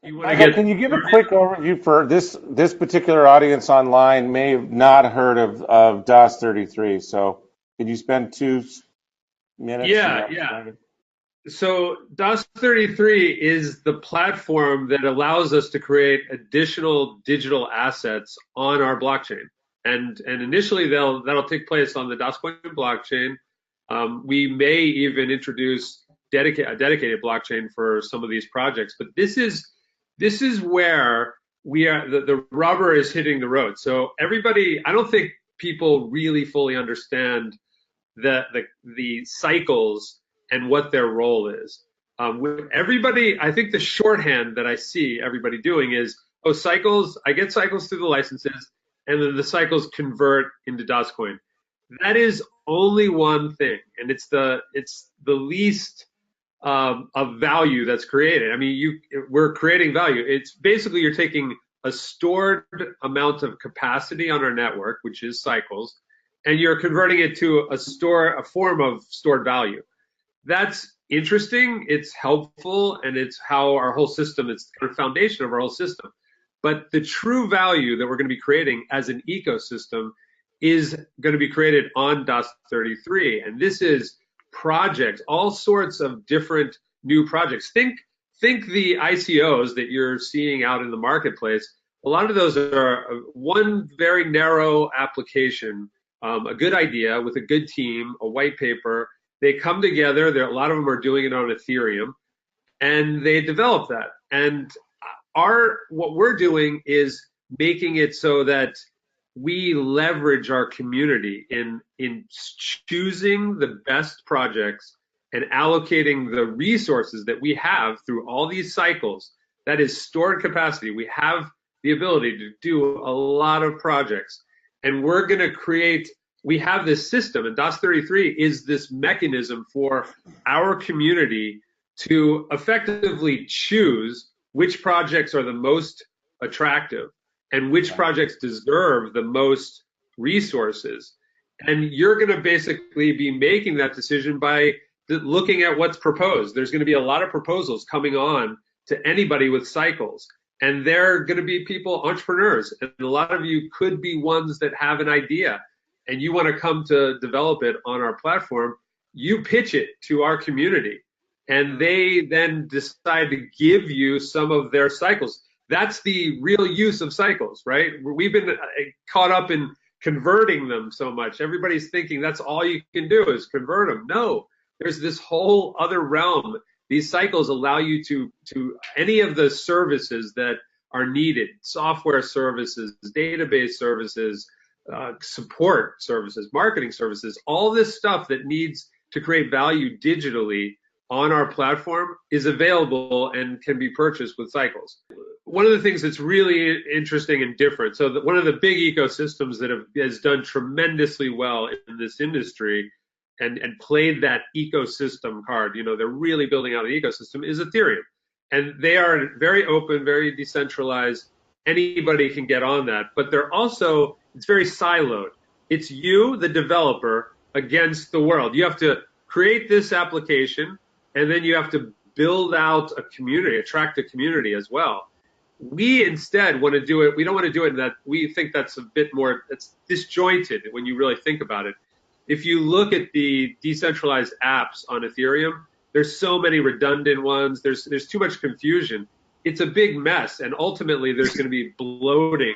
You want to Michael, get can you give a started? quick overview for this particular audience online may have not heard of DOS 33. So can you spend 2 minutes and Yeah, help yeah. explain it? So DOS 33 is the platform that allows us to create additional digital assets on our blockchain. And initially that'll take place on the DOSCoin blockchain. We may even introduce a dedicated blockchain for some of these projects, but this is where we are the rubber is hitting the road. So everybody, I don't think people really fully understand the cycles and what their role is. With everybody, I think the shorthand that I see everybody doing is, oh, cycles. I get cycles through the licenses, and then the cycles convert into Dogecoin. That is only one thing, and it's the least of value that's created. I mean, we're creating value. It's basically you're taking a stored amount of capacity on our network, which is cycles, and you're converting it to a form of stored value. That's interesting. It's helpful, and it's how our whole system. It's the foundation of our whole system. But the true value that we're going to be creating as an ecosystem is going to be created on DOS 33, and this is projects, all sorts of different new projects. Think the ICOs that you're seeing out in the marketplace. A lot of those are one very narrow application, a good idea with a good team, a white paper. They come together. A lot of them are doing it on Ethereum, and they develop that. And our what we're doing is making it so that we leverage our community in choosing the best projects and allocating the resources that we have through all these cycles. That is stored capacity. We have the ability to do a lot of projects, and we're going to create. We have this system, and DOS 33 is this mechanism for our community to effectively choose which projects are the most attractive and which Right. projects deserve the most resources. And you're going to basically be making that decision by looking at what's proposed. There's going to be a lot of proposals coming on to anybody with cycles. And they're going to be people, entrepreneurs. And a lot of you could be ones that have an idea and you want to come to develop it on our platform. You pitch it to our community and they then decide to give you some of their cycles. That's the real use of cycles, right? We've been caught up in converting them so much. Everybody's thinking that's all you can do is convert them. No, there's this whole other realm. These cycles allow you to any of the services that are needed, software services, database services, support services, marketing services, all this stuff that needs to create value digitally on our platform is available and can be purchased with cycles. One of the things that's really interesting and different, so one of the big ecosystems that has done tremendously well in this industry and played that ecosystem card, they're really building out an ecosystem, is Ethereum. And they are very open, very decentralized. Anybody can get on that, but they're also, it's very siloed. It's you, the developer, against the world. You have to create this application, and then you have to build out a community, attract a community as well. We instead want to do it. We don't want to do it in that. We think that's a bit more. It's disjointed when you really think about it. If you look at the decentralized apps on Ethereum, there's so many redundant ones. There's too much confusion. It's a big mess, and ultimately there's going to be bloating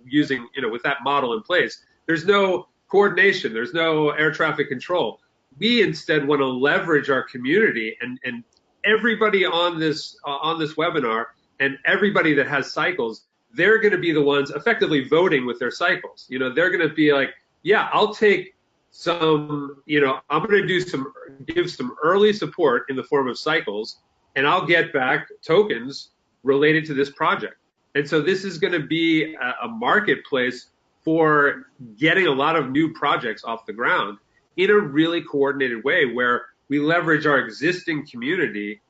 using with that model in place. There's no coordination. There's no air traffic control. We instead want to leverage our community and everybody on this webinar and everybody that has cycles, they're going to be the ones effectively voting with their cycles. They're going to be like, yeah, I'll take some, I'm going to give some early support in the form of cycles, and I'll get back tokens related to this project. And so this is going to be a marketplace for getting a lot of new projects off the ground in a really coordinated way where we leverage our existing community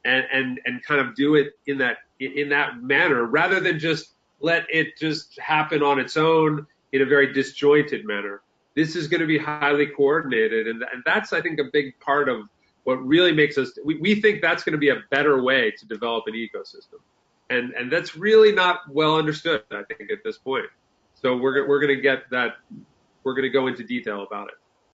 and kind of do it in that manner rather than just let it just happen on its own in a very disjointed manner. This is going to be highly coordinated, and that's, I think, a big part of what really makes us. We think that's going to be a better way to develop an ecosystem. and that's really not well understood, I think, at this point. So we're going to get that. We're going to go into detail about it.